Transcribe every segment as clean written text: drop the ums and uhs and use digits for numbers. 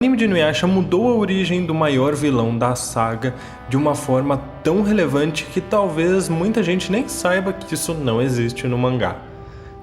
O anime de Inuyasha mudou a origem do maior vilão da saga de uma forma tão relevante que talvez muita gente nem saiba que isso não existe no mangá.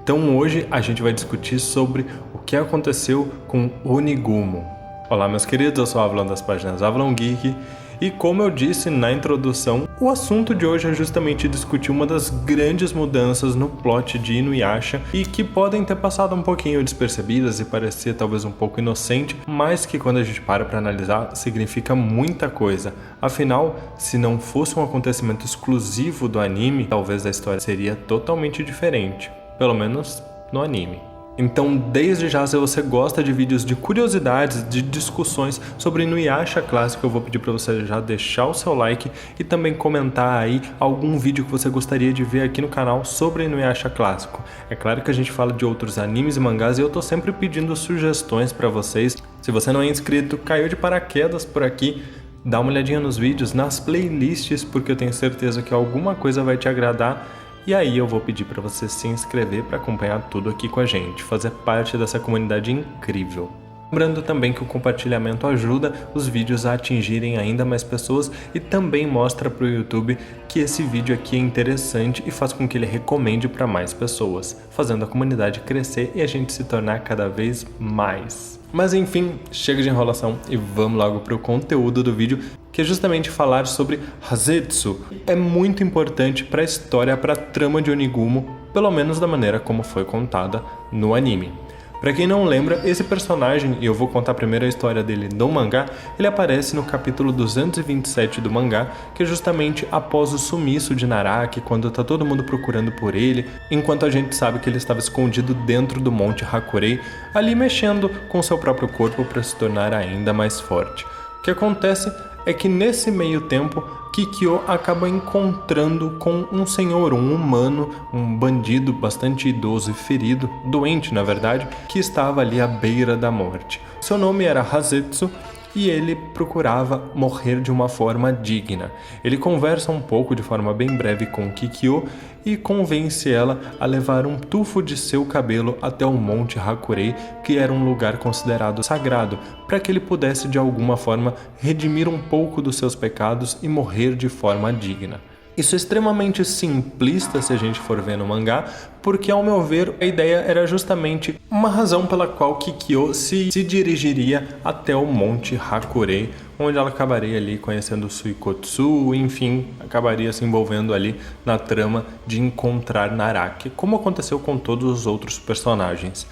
Então hoje a gente vai discutir sobre o que aconteceu com Onigumo. Olá meus queridos, eu sou o Avalon das páginas Avalon Geek e como eu disse na introdução, o assunto de hoje é justamente discutir uma das grandes mudanças no plot de Inuyasha e que podem ter passado um pouquinho despercebidas e parecer talvez um pouco inocente, mas que quando a gente para analisar significa muita coisa. Afinal, se não fosse um acontecimento exclusivo do anime, talvez a história seria totalmente diferente, pelo menos no anime. Então, desde já, se você gosta de vídeos de curiosidades, de discussões sobre Inuyasha clássico, eu vou pedir para você já deixar o seu like e também comentar aí algum vídeo que você gostaria de ver aqui no canal sobre Inuyasha clássico. É claro que a gente fala de outros animes e mangás e eu tô sempre pedindo sugestões para vocês. Se você não é inscrito, caiu de paraquedas por aqui, dá uma olhadinha nos vídeos, nas playlists, porque eu tenho certeza que alguma coisa vai te agradar. E aí eu vou pedir para você se inscrever para acompanhar tudo aqui com a gente, fazer parte dessa comunidade incrível. Lembrando também que o compartilhamento ajuda os vídeos a atingirem ainda mais pessoas e também mostra para o YouTube que esse vídeo aqui é interessante e faz com que ele recomende para mais pessoas, fazendo a comunidade crescer e a gente se tornar cada vez mais. Mas enfim, chega de enrolação e vamos logo para o conteúdo do vídeo, que é justamente falar sobre Hazetsu. É muito importante para a história, para a trama de Onigumo, pelo menos da maneira como foi contada no anime. Para quem não lembra, esse personagem, e eu vou contar primeiro a história dele no mangá, ele aparece no capítulo 227 do mangá, que é justamente após o sumiço de Naraki, quando tá todo mundo procurando por ele, enquanto a gente sabe que ele estava escondido dentro do Monte Hakurei, ali mexendo com seu próprio corpo para se tornar ainda mais forte. O que acontece é que nesse meio tempo, Kikyo acaba encontrando com um senhor, um humano, um bandido bastante idoso e ferido, doente na verdade, que estava ali à beira da morte. Seu nome era Hazetsu e ele procurava morrer de uma forma digna. Ele conversa um pouco de forma bem breve com Kikyo e convence ela a levar um tufo de seu cabelo até o Monte Hakurei, que era um lugar considerado sagrado, para que ele pudesse de alguma forma redimir um pouco dos seus pecados e morrer de forma digna. Isso é extremamente simplista se a gente for ver no mangá, porque ao meu ver a ideia era justamente uma razão pela qual Kikyo se dirigiria até o Monte Hakurei, onde ela acabaria ali conhecendo Suikotsu, enfim, acabaria se envolvendo ali na trama de encontrar Naraki, como aconteceu com todos os outros personagens.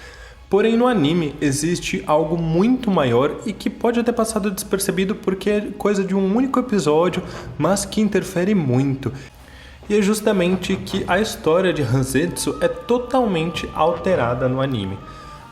Porém, no anime existe algo muito maior e que pode ter passado despercebido porque é coisa de um único episódio, mas que interfere muito. E é justamente que a história de Hazetsu é totalmente alterada no anime.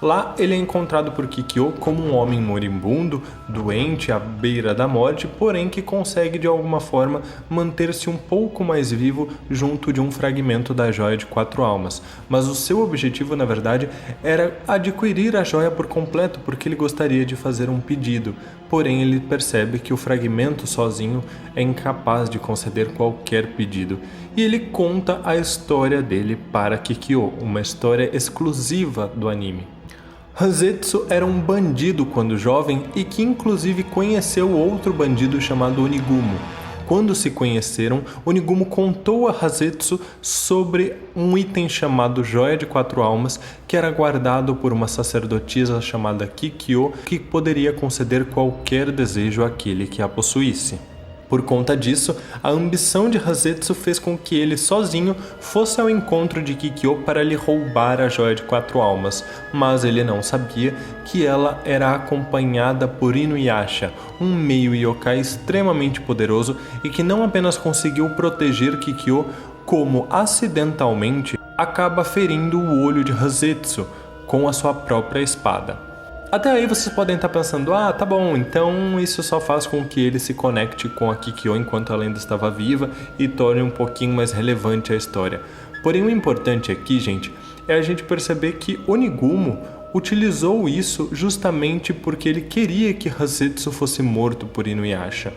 Lá ele é encontrado por Kikyo como um homem moribundo, doente, à beira da morte, porém que consegue de alguma forma manter-se um pouco mais vivo junto de um fragmento da joia de 4 almas. Mas o seu objetivo, na verdade, era adquirir a joia por completo, porque ele gostaria de fazer um pedido. Porém, ele percebe que o fragmento sozinho é incapaz de conceder qualquer pedido. E ele conta a história dele para Kikyo, uma história exclusiva do anime. Hazetsu era um bandido quando jovem e que inclusive conheceu outro bandido chamado Onigumo. Quando se conheceram, Onigumo contou a Hazetsu sobre um item chamado Joia de 4 Almas, que era guardado por uma sacerdotisa chamada Kikyo, que poderia conceder qualquer desejo àquele que a possuísse. Por conta disso, a ambição de Hazetsu fez com que ele sozinho fosse ao encontro de Kikyo para lhe roubar a Joia de 4 Almas, mas ele não sabia que ela era acompanhada por Inuyasha, um meio yokai extremamente poderoso e que não apenas conseguiu proteger Kikyo, como acidentalmente acaba ferindo o olho de Hazetsu com a sua própria espada. Até aí vocês podem estar pensando, tá bom, então isso só faz com que ele se conecte com a Kikyo enquanto ela ainda estava viva e torne um pouquinho mais relevante a história. Porém, o importante aqui, gente, é a gente perceber que Onigumo utilizou isso justamente porque ele queria que Hazetsu fosse morto por Inuyasha.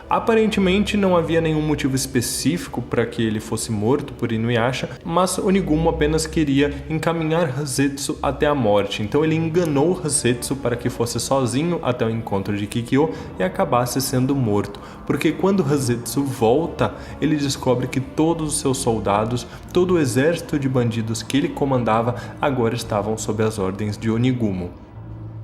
Aparentemente não havia nenhum motivo específico para que ele fosse morto por Inuyasha, mas Onigumo apenas queria encaminhar Hasetsu até a morte, então ele enganou Hasetsu para que fosse sozinho até o encontro de Kikyo e acabasse sendo morto, porque quando Hasetsu volta, ele descobre que todos os seus soldados, todo o exército de bandidos que ele comandava agora estavam sob as ordens de Onigumo.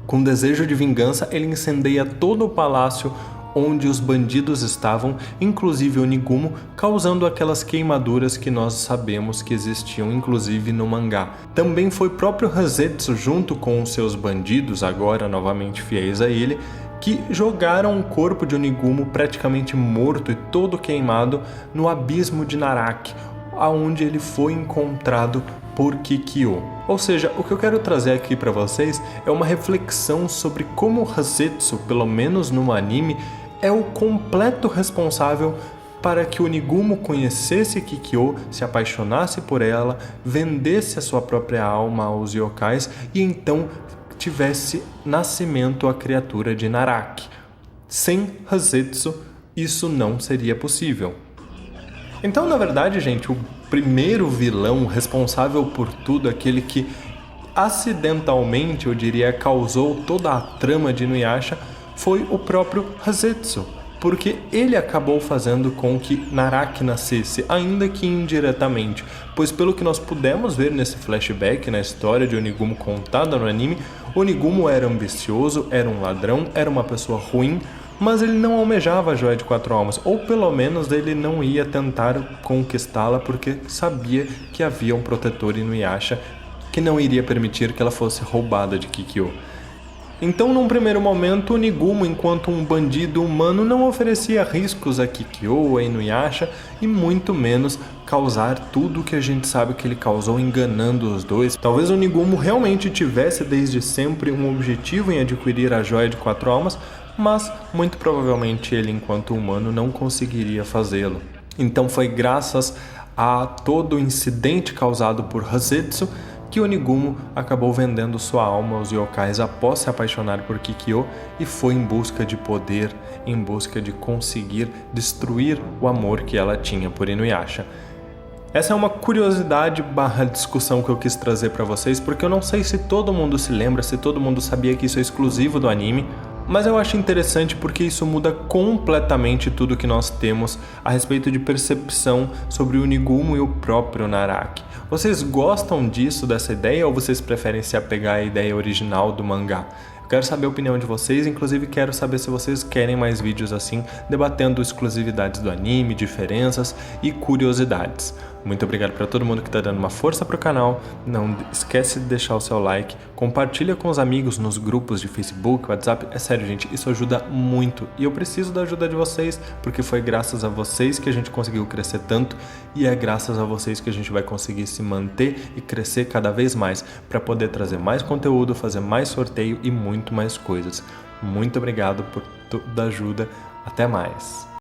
Com desejo de vingança, ele incendeia todo o palácio onde os bandidos estavam, inclusive Onigumo, causando aquelas queimaduras que nós sabemos que existiam inclusive no mangá. Também foi próprio Hasetsu, junto com os seus bandidos, agora novamente fiéis a ele, que jogaram o corpo de Onigumo praticamente morto e todo queimado no abismo de Naraki, aonde ele foi encontrado por Kikyo. Ou seja, o que eu quero trazer aqui para vocês é uma reflexão sobre como Hasetsu, pelo menos no anime, é o completo responsável para que Onigumo conhecesse Kikyo, se apaixonasse por ela, vendesse a sua própria alma aos yokais e então tivesse nascimento a criatura de Naraki. Sem Hasetsu, isso não seria possível. Então, na verdade, gente, o primeiro vilão responsável por tudo, aquele que acidentalmente, eu diria, causou toda a trama de Inuyasha, foi o próprio Hasetsu, porque ele acabou fazendo com que Naraki nascesse, ainda que indiretamente, pois pelo que nós pudemos ver nesse flashback, na história de Onigumo contada no anime, Onigumo era ambicioso, era um ladrão, era uma pessoa ruim, mas ele não almejava a Joia de 4 Almas, ou pelo menos ele não ia tentar conquistá-la porque sabia que havia um protetor Inuyasha que não iria permitir que ela fosse roubada de Kikyo. Então, num primeiro momento, Onigumo, enquanto um bandido humano, não oferecia riscos a Kikyo ou a Inuyasha e muito menos causar tudo o que a gente sabe que ele causou enganando os dois. Talvez Onigumo realmente tivesse desde sempre um objetivo em adquirir a Joia de 4 Almas, mas muito provavelmente ele, enquanto humano, não conseguiria fazê-lo. Então foi graças a todo o incidente causado por Hasetsu que Onigumo acabou vendendo sua alma aos yokais após se apaixonar por Kikyo e foi em busca de poder, em busca de conseguir destruir o amor que ela tinha por Inuyasha. Essa é uma curiosidade barra discussão que eu quis trazer para vocês, porque eu não sei se todo mundo se lembra, se todo mundo sabia que isso é exclusivo do anime, mas eu acho interessante porque isso muda completamente tudo que nós temos a respeito de percepção sobre o Onigumo e o próprio Naraki. Vocês gostam disso, dessa ideia, ou vocês preferem se apegar à ideia original do mangá? Eu quero saber a opinião de vocês, inclusive quero saber se vocês querem mais vídeos assim, debatendo exclusividades do anime, diferenças e curiosidades. Muito obrigado para todo mundo que está dando uma força pro canal, não esquece de deixar o seu like, compartilha com os amigos nos grupos de Facebook, WhatsApp, é sério gente, isso ajuda muito e eu preciso da ajuda de vocês, porque foi graças a vocês que a gente conseguiu crescer tanto e é graças a vocês que a gente vai conseguir se manter e crescer cada vez mais para poder trazer mais conteúdo, fazer mais sorteio e muito mais coisas. Muito obrigado por toda a ajuda, até mais!